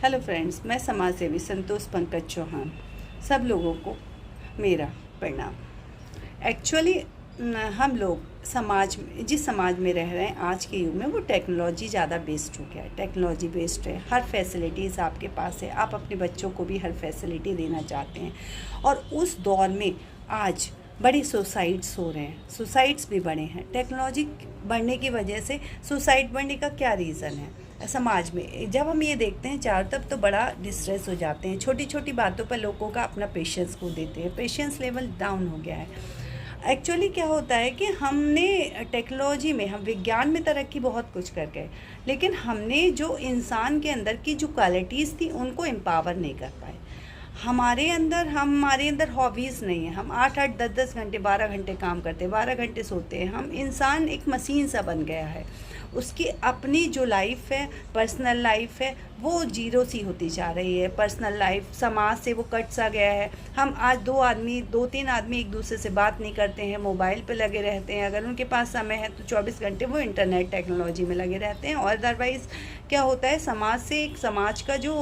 Hello friends, मैं समाज सेवी संतोष पंकज चौहान। सब लोगों को मेरा प्रणाम। एक्चुअली हम लोग जिस समाज में रह रहे हैं आज के युग में, वो टेक्नोलॉजी ज़्यादा बेस्ड हो गया है। टेक्नोलॉजी बेस्ड है, हर फैसिलिटीज़ आपके पास है, आप अपने बच्चों को भी हर फैसिलिटी देना चाहते हैं। और उस दौर में आज बड़ी सुसाइड्स हो रहे हैं, सुसाइड्स भी बढ़े हैं। टेक्नोलॉजी बढ़ने की वजह से सुसाइड बढ़ने का क्या रीज़न है समाज में? जब हम ये देखते हैं चारों तरफ तो बड़ा डिस्ट्रेस हो जाते हैं। छोटी छोटी बातों पर लोगों का अपना पेशेंस खो देते हैं, पेशेंस लेवल डाउन हो गया है। एक्चुअली क्या होता है कि हमने टेक्नोलॉजी में, हम विज्ञान में तरक्की बहुत कुछ कर गए, लेकिन हमने जो इंसान के अंदर की जो क्वालिटीज़ थी उनको एम्पावर नहीं कर पाए। हमारे अंदर हॉबीज़ नहीं है। हम 8-8, 10-10 घंटे, 12 घंटे काम करते हैं, 12 घंटे सोते हैं। हम इंसान एक मशीन सा बन गया है। उसकी अपनी जो लाइफ है, पर्सनल लाइफ है, वो जीरो सी होती जा रही है। पर्सनल लाइफ समाज से वो कट सा गया है। हम आज 2-3 आदमी एक दूसरे से बात नहीं करते हैं, मोबाइल पे लगे रहते हैं। अगर उनके पास समय है तो 24 घंटे वो इंटरनेट टेक्नोलॉजी में लगे रहते हैं। और अदरवाइज़ क्या होता है, समाज का जो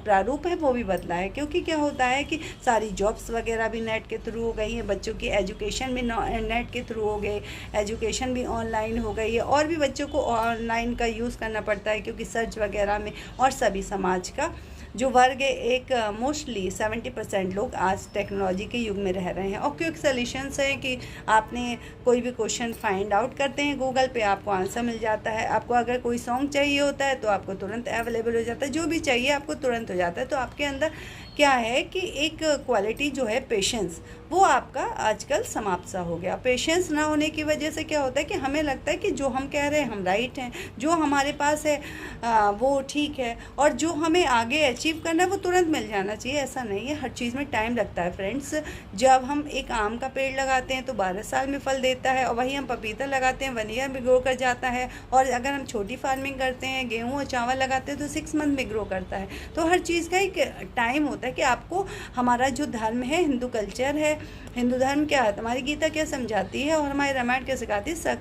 प्रारूप है वो भी बदला है। क्योंकि क्या होता है कि सारी जॉब्स वगैरह भी नेट के थ्रू हो गई हैं, बच्चों की एजुकेशन भी नेट के थ्रू हो गए, एजुकेशन भी ऑनलाइन हो गई है। और भी बच्चों को ऑनलाइन का यूज़ करना पड़ता है क्योंकि सर्च वगैरह में। और सभी समाज का जो वर्ग है, एक मोस्टली 70% लोग आज टेक्नोलॉजी के युग में रह रहे हैं। और क्विक सॉल्यूशंस हैं कि आपने कोई भी क्वेश्चन फाइंड आउट करते हैं गूगल पे, आपको आंसर मिल जाता है। आपको अगर कोई सॉन्ग चाहिए होता है तो आपको तुरंत अवेलेबल हो जाता है, जो भी चाहिए आपको तुरंत हो जाता है। तो आपके अंदर क्या है कि एक क्वालिटी जो है पेशेंस, वो आपका आजकल समाप्त सा हो गया। पेशेंस ना होने की वजह से क्या होता है कि हमें लगता है कि जो हम कह रहे हैं हम राइट हैं, जो हमारे पास है वो ठीक है, और जो हमें आगे अचीव करना है वो तुरंत मिल जाना चाहिए। ऐसा नहीं है, हर चीज़ में टाइम लगता है फ्रेंड्स। जब हम एक आम का पेड़ लगाते हैं तो 12 साल में फल देता है, और वही हम पपीता लगाते हैं 1 ईयर में ग्रो कर जाता है। और अगर हम छोटी फार्मिंग करते हैं, गेहूँ और चावल लगाते हैं तो 6 मंथ में ग्रो करता है। तो हर चीज़ का एक टाइम होता है कि आपको, हमारा जो धर्म है, हिंदू कल्चर है, हिंदू धर्म क्या है, हमारी गीता क्या समझाती है और हमारी रामायण क्या सिखाती है,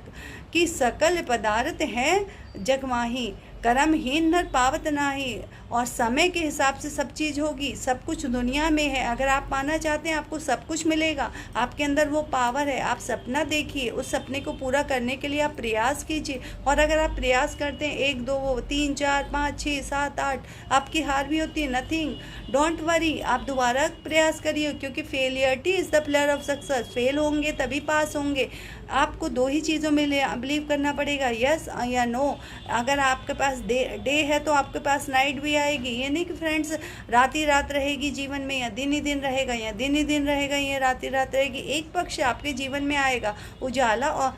कि सकल पदार्थ है जग माही, कर्महीन नर पावत नाही। और समय के हिसाब से सब चीज़ होगी, सब कुछ दुनिया में है। अगर आप पाना चाहते हैं आपको सब कुछ मिलेगा, आपके अंदर वो पावर है। आप सपना देखिए, उस सपने को पूरा करने के लिए आप प्रयास कीजिए। और अगर आप प्रयास करते हैं 1, 2, 3, 4, 5, 6, 7, 8, आपकी हार भी होती है, नथिंग, डोंट वरी, आप दोबारा प्रयास करिए। क्योंकि failurity is the pillar of success. Fail होंगे तभी पास होंगे। आपको 2 ही चीज़ों में बिलीव करना पड़ेगा, यस या नो। अगर आपके पास डे है तो आपके पास नाइट भी आएगी। ये नहीं कि फ्रेंड्स रात ही रात रहेगी जीवन में, या दिन ही दिन रहेगा, या दिन ही दिन रहेगा, या रात ही रात रहेगी। एक पक्ष आपके जीवन में आएगा, उजाला, और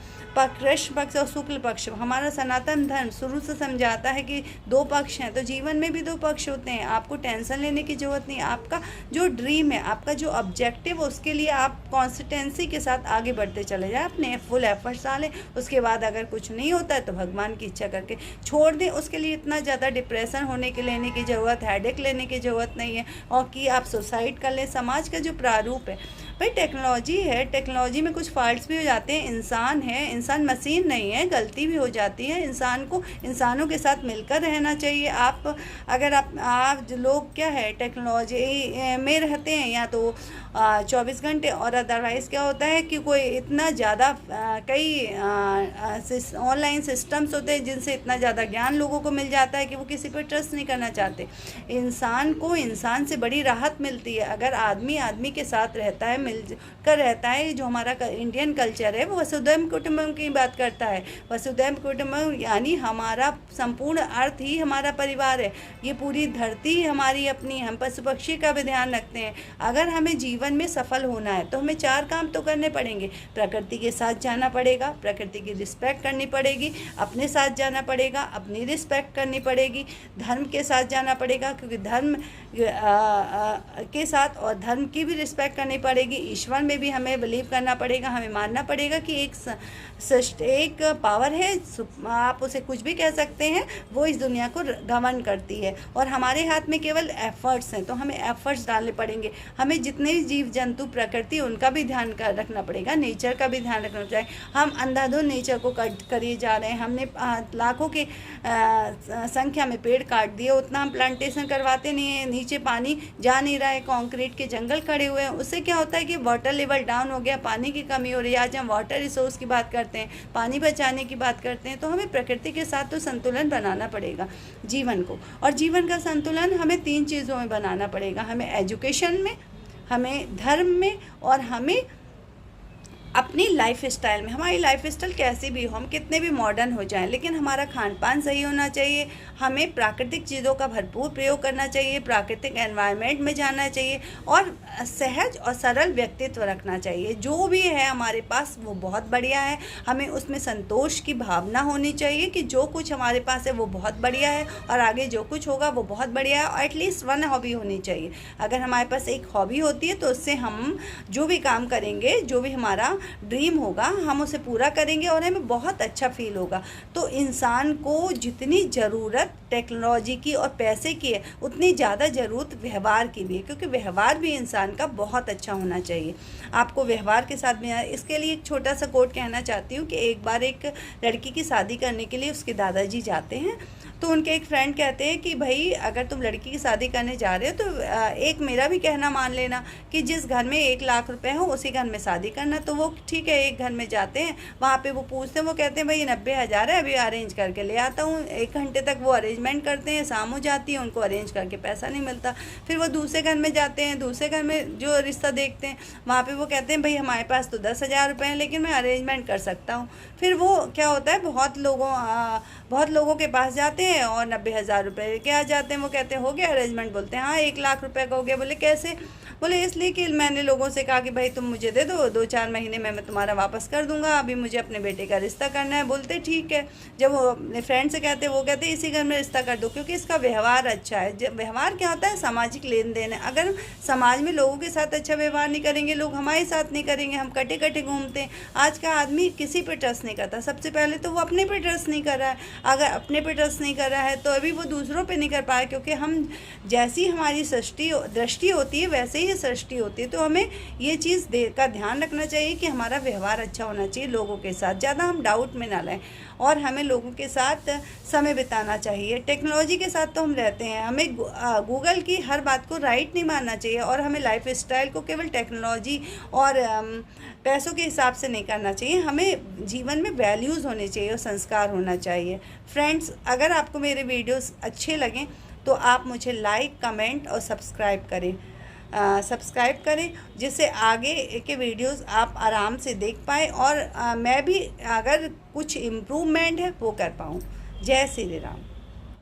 कृष्ण पक्ष और शुक्ल पक्ष। हमारा सनातन धर्म शुरू से समझाता है कि 2 पक्ष हैं, तो जीवन में भी 2 पक्ष होते हैं। आपको टेंशन लेने की ज़रूरत नहीं। आपका जो ड्रीम है, आपका जो ऑब्जेक्टिव है, उसके लिए आप कॉन्सिस्टेंसी के साथ आगे बढ़ते चले जाएं, अपने फुल एफर्ट्स डालें। उसके बाद अगर कुछ नहीं होता है तो भगवान की इच्छा करके छोड़ दें। उसके लिए इतना ज़्यादा डिप्रेशन लेने की ज़रूरत, हेडेक लेने की ज़रूरत नहीं है, और कि आप सुसाइड कर लें। समाज का जो प्रारूप है भाई, टेक्नोलॉजी है, टेक्नोलॉजी में कुछ फॉल्ट्स भी हो जाते हैं। इंसान है, इंसान मशीन नहीं है, गलती भी हो जाती है। इंसान को इंसानों के साथ मिलकर रहना चाहिए। अगर आप जो लोग क्या है टेक्नोलॉजी में रहते हैं, या तो 24 घंटे, और अदरवाइज़ क्या होता है कि कोई इतना ज़्यादा कई ऑनलाइन सिस्टम्स होते हैं जिनसे इतना ज़्यादा ज्ञान लोगों को मिल जाता है कि वो किसी पर ट्रस्ट नहीं करना चाहते। इंसान को इंसान से बड़ी राहत मिलती है अगर आदमी आदमी के साथ रहता है, मिलकर रहता है। जो हमारा इंडियन कल्चर है वो वसुधैव कुटुंबकम की बात करता है। वसुधैव कुटुंबकम यानी हमारा संपूर्ण अर्थ ही हमारा परिवार है। ये पूरी धरती हमारी अपनी, हम पशु पक्षी का भी ध्यान रखते हैं। अगर हमें जीवन में सफल होना है तो हमें 4 काम तो करने पड़ेंगे। प्रकृति के साथ जाना पड़ेगा, प्रकृति की रिस्पेक्ट करनी पड़ेगी, अपने साथ जाना पड़ेगा, अपनी रिस्पेक्ट करनी पड़ेगी, धर्म के साथ जाना पड़ेगा, क्योंकि धर्म के साथ और धर्म की भी रिस्पेक्ट करनी पड़ेगी। ईश्वर में भी हमें बिलीव करना पड़ेगा, हमें मानना पड़ेगा कि एक पावर है, आप उसे कुछ भी कह सकते हैं, वो इस दुनिया को गवर्न करती है और हमारे हाथ में केवल एफर्ट्स हैं। तो हमें एफर्ट्स डालने पड़ेंगे। हमें जितने भी जीव जंतु प्रकृति उनका भी ध्यान रखना पड़ेगा, नेचर का भी ध्यान रखना चाहिए। हम अंधाधुंध नेचर को कट करिए जा रहे हैं। हमने लाखों के संख्या में पेड़ काट दिए, उतना हम प्लांटेशन करवाते नहीं है, नीचे पानी जा नहीं रहा है, कंक्रीट के जंगल खड़े हुए हैं। उससे क्या होता है कि वाटर लेवल डाउन हो गया, पानी की कमी हो रही है। आज हम वाटर रिसोर्स की बात करते हैं, पानी बचाने की बात करते हैं, तो हमें प्रकृति के साथ तो संतुलन बनाना पड़ेगा जीवन को। और जीवन का संतुलन हमें 3 चीज़ों में बनाना पड़ेगा, हमें एजुकेशन में, हमें धर्म में और हमें अपनी लाइफ स्टाइल में। हमारी लाइफ स्टाइल कैसी भी हो, हम कितने भी मॉडर्न हो जाएं, लेकिन हमारा खान पान सही होना चाहिए। हमें प्राकृतिक चीज़ों का भरपूर प्रयोग करना चाहिए, प्राकृतिक एनवायरनमेंट में जाना चाहिए और सहज और सरल व्यक्तित्व रखना चाहिए। जो भी है हमारे पास वो बहुत बढ़िया है, हमें उसमें संतोष की भावना होनी चाहिए कि जो कुछ हमारे पास है वो बहुत बढ़िया है और आगे जो कुछ होगा वो बहुत बढ़िया है। और एटलीस्ट 1 हॉबी होनी चाहिए। अगर हमारे पास एक हॉबी होती है तो उससे हम जो भी काम करेंगे, जो भी हमारा ड्रीम होगा, हम उसे पूरा करेंगे और हमें बहुत अच्छा फील होगा। तो इंसान को जितनी ज़रूरत टेक्नोलॉजी की और पैसे की है, उतनी ज़्यादा ज़रूरत व्यवहार की भी है, क्योंकि व्यवहार भी इंसान का बहुत अच्छा होना चाहिए। आपको व्यवहार के साथ में, इसके लिए एक छोटा सा कोट कहना चाहती हूँ कि एक बार एक लड़की की शादी करने के लिए उसके दादाजी जाते हैं, तो उनके एक फ्रेंड कहते हैं कि भाई अगर तुम लड़की की शादी करने जा रहे हो तो एक मेरा भी कहना मान लेना कि जिस घर में 1 लाख रुपए हो उसी घर में शादी करना। तो वो ठीक है, एक घर में जाते हैं, वहाँ पे वो पूछते हैं, वो कहते हैं भाई 90,000 है, अभी अरेंज करके ले आता हूँ। 1 घंटे तक वो अरेंजमेंट करते हैं, शाम हो जाती है, उनको अरेंज करके पैसा नहीं मिलता। फिर वो दूसरे घर में जाते हैं, दूसरे घर में जो रिश्ता देखते हैं, वहाँ पर वो कहते हैं भाई हमारे पास तो 10,000 रुपये हैं, लेकिन मैं अरेंजमेंट कर सकता हूँ। फिर वो क्या होता है, बहुत लोगों के पास जाते हैं और 90,000 रुपये के आ जाते हैं। वो कहते हैं हो गया अरेंजमेंट, बोलते हैं हाँ 1 लाख रुपए का हो गया। बोले कैसे? बोले इसलिए कि मैंने लोगों से कहा कि भाई तुम मुझे दे दो, 2-4 महीने में मैं तुम्हारा वापस कर दूंगा, अभी मुझे अपने बेटे का रिश्ता करना है। बोलते ठीक है। जब वो अपने फ्रेंड से कहते, वो कहते इसी घर में रिश्ता कर दो, क्योंकि इसका व्यवहार अच्छा है। जब व्यवहार क्या होता है, सामाजिक लेन देन है। अगर समाज में लोगों के साथ अच्छा व्यवहार नहीं करेंगे, लोग हमारे साथ नहीं करेंगे, हम कटे कटे घूमते हैं। आज का आदमी किसी पर ट्रस्ट नहीं करता। सबसे पहले तो वो अपने पे ट्रस्ट नहीं कर रहा है। अगर अपने पे ट्रस्ट नहीं कर रहा है तो अभी वो दूसरों पे नहीं कर पाया, क्योंकि हम जैसी हमारी दृष्टि होती है वैसे ही सृष्टि होती है। तो हमें ये चीज़ का ध्यान रखना चाहिए कि हमारा व्यवहार अच्छा होना चाहिए लोगों के साथ, ज़्यादा हम डाउट में ना लाएं और हमें लोगों के साथ समय बिताना चाहिए। टेक्नोलॉजी के साथ तो हम रहते हैं, हमें गूगल की हर बात को राइट नहीं मानना चाहिए और हमें लाइफ स्टाइल को केवल टेक्नोलॉजी और पैसों के हिसाब से नहीं करना चाहिए। हमें जीवन में वैल्यूज़ होने चाहिए और संस्कार होना चाहिए। फ्रेंड्स, अगर आपको मेरे वीडियोस अच्छे लगें तो आप मुझे लाइक, कमेंट और सब्सक्राइब करें, जिससे आगे के वीडियोस आप आराम से देख पाएँ और मैं भी अगर कुछ इम्प्रूवमेंट है वो कर पाऊँ। जय श्री राम।